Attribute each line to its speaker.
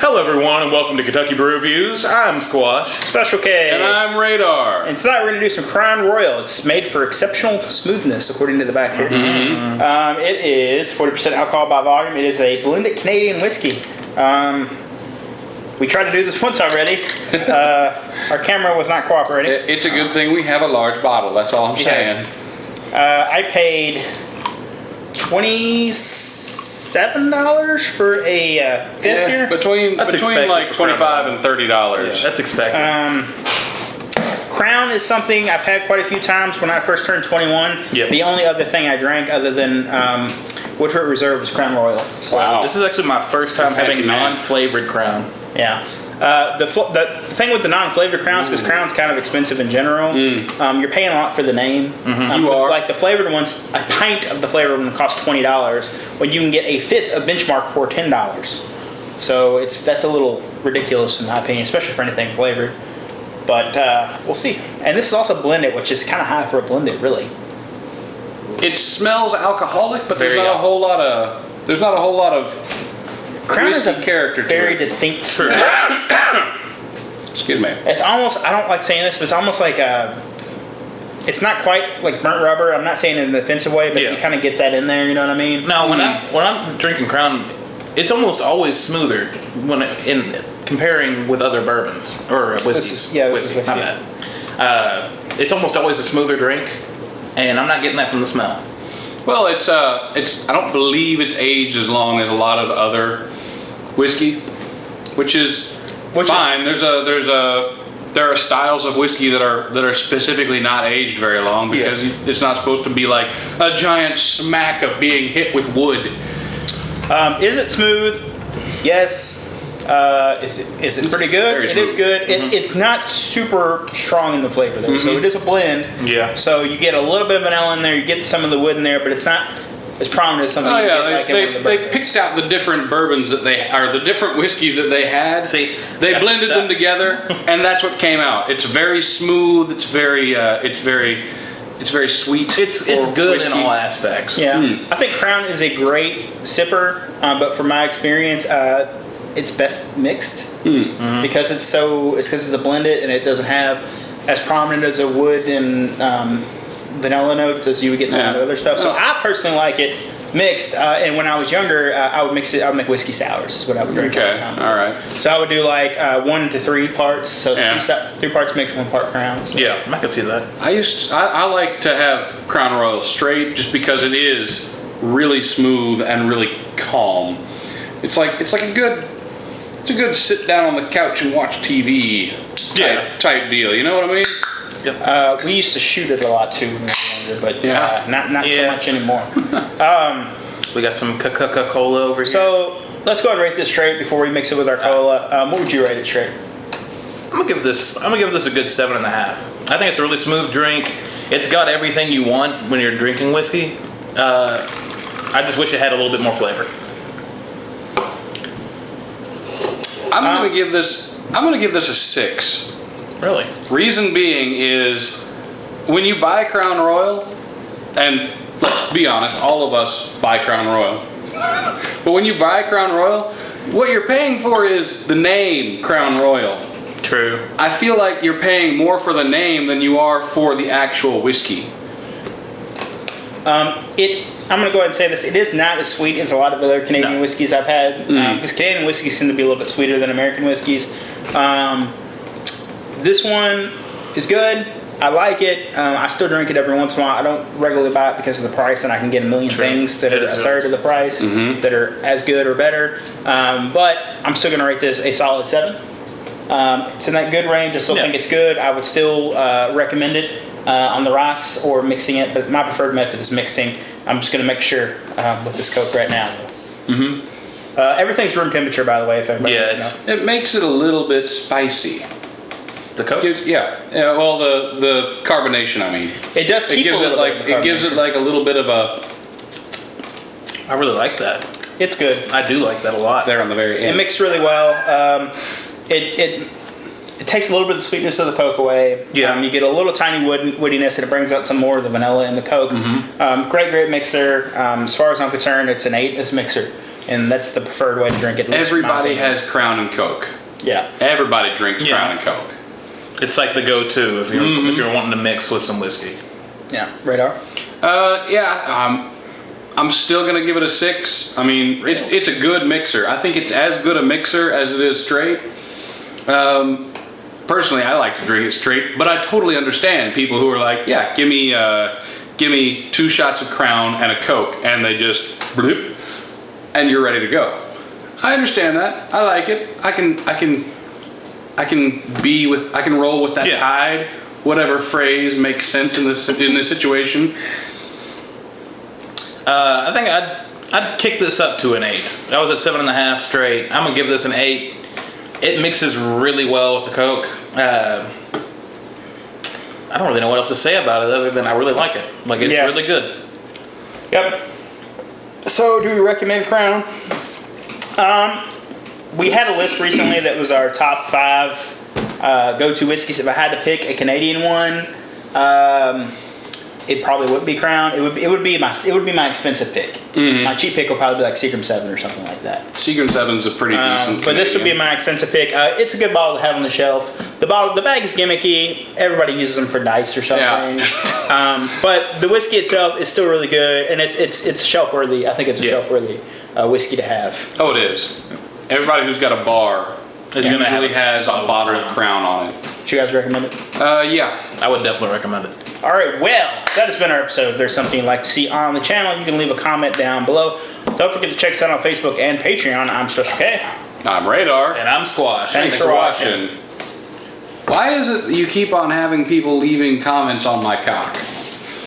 Speaker 1: Hello, everyone, and welcome to Kentucky Brew Reviews. I'm Squash.
Speaker 2: Special K.
Speaker 3: And I'm Radar.
Speaker 2: And tonight we're going to do some Crown Royal. It's made for exceptional smoothness, according to the back here. It is 40% alcohol by volume. It is a blended Canadian whiskey. We tried to do this once already. Our camera was not cooperating.
Speaker 3: It's a good thing we have a large bottle. That's all I'm saying.
Speaker 2: I paid $27 for a fifth here.
Speaker 3: Between
Speaker 1: expected
Speaker 3: like
Speaker 1: for
Speaker 3: $25 and $30.
Speaker 1: Yeah, that's expected.
Speaker 2: Crown is something I've had quite a few times when I first turned 21.
Speaker 1: Yep.
Speaker 2: The only other thing I drank other than Woodford Reserve was Crown Royal. So,
Speaker 3: Wow.
Speaker 1: This is actually my first time
Speaker 3: Fancy
Speaker 1: having
Speaker 3: man.
Speaker 1: non-flavored Crown.
Speaker 2: yeah. The thing with the non-flavored Crowns, because Crown's kind of expensive in general, you're paying a lot for the name.
Speaker 3: You are.
Speaker 2: Like the flavored ones, a pint of the flavored one costs $20, when you can get a fifth of Benchmark for $10. So that's a little ridiculous in my opinion, especially for anything flavored. But we'll see. And this is also blended, which is kind of high for a blended, really.
Speaker 3: It smells alcoholic, but there's
Speaker 1: Very
Speaker 3: not a whole lot of
Speaker 2: Crown is a
Speaker 3: whiskey character to
Speaker 2: very
Speaker 3: it.
Speaker 2: distinct.
Speaker 3: Excuse me.
Speaker 2: It's almost, I don't like saying this, but it's almost like it's not quite like burnt rubber. I'm not saying it in an offensive way, but
Speaker 1: Yeah.
Speaker 2: you kind of get that in there, you know what I mean?
Speaker 1: Now, when I'm drinking Crown, it's almost always smoother in comparing with other bourbons or whiskeys.
Speaker 2: This is
Speaker 1: my
Speaker 2: whiskey.
Speaker 1: bad. It's almost always a smoother drink, and I'm not getting that from the smell.
Speaker 3: Well, it's I don't believe it's aged as long as a lot of other whiskey, which is fine. There are styles of whiskey that are specifically not aged very long because it's not supposed to be like a giant smack of being hit with wood.
Speaker 2: Is it smooth? Yes. Is it pretty good?
Speaker 3: Very
Speaker 2: It is
Speaker 3: smooth.
Speaker 2: good. It's not super strong in the flavor though, so it is a blend.
Speaker 1: Yeah.
Speaker 2: So you get a little bit of vanilla in there, you get some of the wood in there, but it's not as prominent as something
Speaker 3: Oh
Speaker 2: you
Speaker 3: yeah,
Speaker 2: get like in one of the
Speaker 3: they
Speaker 2: bourbons.
Speaker 3: picked out the different bourbons that the different whiskeys that they had.
Speaker 1: See,
Speaker 3: they
Speaker 1: that's
Speaker 3: blended them
Speaker 1: stuff.
Speaker 3: together, and that's what came out. It's very smooth. It's very sweet.
Speaker 1: It's
Speaker 3: for
Speaker 1: good
Speaker 3: whiskey.
Speaker 1: in all aspects.
Speaker 2: Yeah, I think Crown is a great sipper, but from my experience, it's best mixed because it's a blended and it doesn't have as prominent as a wood and vanilla notes as you would get in a lot of other stuff. So I personally like it mixed, and when I was younger, I would mix it. I would make whiskey sours. Is what I would drink all the
Speaker 3: Okay,
Speaker 2: time.
Speaker 3: all right.
Speaker 2: So I would do like 1 to 3 parts. So
Speaker 3: Yeah.
Speaker 2: 3 parts mixed, 1 part Crown. So.
Speaker 1: Yeah, I can see that.
Speaker 3: I like to have Crown Royal straight just because it is really smooth and really calm. It's like a good sit down on the couch and watch TV type deal. You know what I mean?
Speaker 2: We used to shoot it a lot too when we were younger, but not so
Speaker 1: Yeah.
Speaker 2: much anymore.
Speaker 1: We got some Coca-Cola over here.
Speaker 2: So let's go ahead and rate this straight before we mix it with our cola. What would you rate it straight?
Speaker 1: I'm gonna give this a good 7.5. I think it's a really smooth drink. It's got everything you want when you're drinking whiskey. I just wish it had a little bit more flavor.
Speaker 3: I'm gonna give this a 6.
Speaker 1: Really?
Speaker 3: Reason being is when you buy Crown Royal, and let's be honest, all of us buy Crown Royal. But when you buy Crown Royal, what you're paying for is the name Crown Royal.
Speaker 1: True.
Speaker 3: I feel like you're paying more for the name than you are for the actual whiskey.
Speaker 2: I'm going to go ahead and say this. It is not as sweet as a lot of other Canadian whiskeys I've had. Because Canadian whiskeys tend to be a little bit sweeter than American whiskeys. This one is good. I like it. I still drink it every once in a while. I don't regularly buy it because of the price, and I can get a million things that are a third of the price that are as good or better. But I'm still going to rate this a solid 7. It's in that good range. I still think it's good. I would still recommend it on the rocks or mixing it, but my preferred method is mixing. I'm just going to make sure with this Coke right now. Everything's room temperature, by the way, if everybody wants to know.
Speaker 3: It makes it a little bit spicy.
Speaker 1: The Coke?
Speaker 3: Well, the carbonation, I mean.
Speaker 2: It does keep a little bit of the
Speaker 3: it gives it like a little bit of a
Speaker 1: I really like that.
Speaker 2: It's good.
Speaker 1: I do like that a lot.
Speaker 3: there on the very
Speaker 2: It
Speaker 3: end.
Speaker 2: mixed really well. It takes a little bit of the sweetness of the Coke away.
Speaker 1: Yeah.
Speaker 2: You get a little tiny woodiness, and it brings out some more of the vanilla in the Coke. Great mixer. As far as I'm concerned, it's an 8. This mixer. and that's the preferred way to drink it. at least in my
Speaker 3: Everybody
Speaker 2: opinion.
Speaker 3: has Crown and Coke.
Speaker 2: Yeah.
Speaker 3: Everybody drinks
Speaker 1: Yeah.
Speaker 3: Crown and Coke.
Speaker 1: It's like the go-to if you're wanting to mix with some whiskey.
Speaker 2: Yeah. Radar.
Speaker 3: I'm still gonna give it a 6. I mean, it's a good mixer. I think it's as good a mixer as it is straight. Personally, I like to drink it straight, but I totally understand people who are like, yeah, give me 2 shots of Crown and a Coke, and they just bloop, and you're ready to go. I understand that. I like it. I can roll with that
Speaker 1: Yeah.
Speaker 3: tide. Whatever phrase makes sense in this situation.
Speaker 1: I think I'd kick this up to an 8. I was at 7.5 straight. I'm gonna give this an 8. It mixes really well with the Coke. I don't really know what else to say about it other than I really like it. Like, it's really good.
Speaker 2: Yep. So, do we recommend Crown? We had a list recently that was our top 5 go-to whiskeys. If I had to pick a Canadian one, it probably would be Crown. It would be my expensive pick.
Speaker 3: Mm-hmm.
Speaker 2: My cheap pick would probably be like Seagram 7 or something like that.
Speaker 3: Seagram 7's a pretty decent.
Speaker 2: But this would be
Speaker 3: Canadian.
Speaker 2: my expensive pick. It's a good bottle to have on the shelf. The bag is gimmicky. Everybody uses them for dice or something.
Speaker 3: Yeah.
Speaker 2: But the whiskey itself is still really good, and it's shelf worthy. I think it's a shelf worthy whiskey to have.
Speaker 3: Oh, it is. Everybody who's got a bar
Speaker 1: gonna
Speaker 3: usually
Speaker 1: have
Speaker 3: has a bottle of Crown on it.
Speaker 2: Would you guys recommend it?
Speaker 3: Yeah.
Speaker 1: I would definitely recommend it.
Speaker 2: All right, well, that has been our episode. If there's something you'd like to see on the channel, you can leave a comment down below. Don't forget to check us out on Facebook and Patreon. I'm Special K.
Speaker 3: I'm Radar.
Speaker 1: And I'm Squash.
Speaker 2: Thanks for watching.
Speaker 3: Why is it you keep on having people leaving comments on my cock?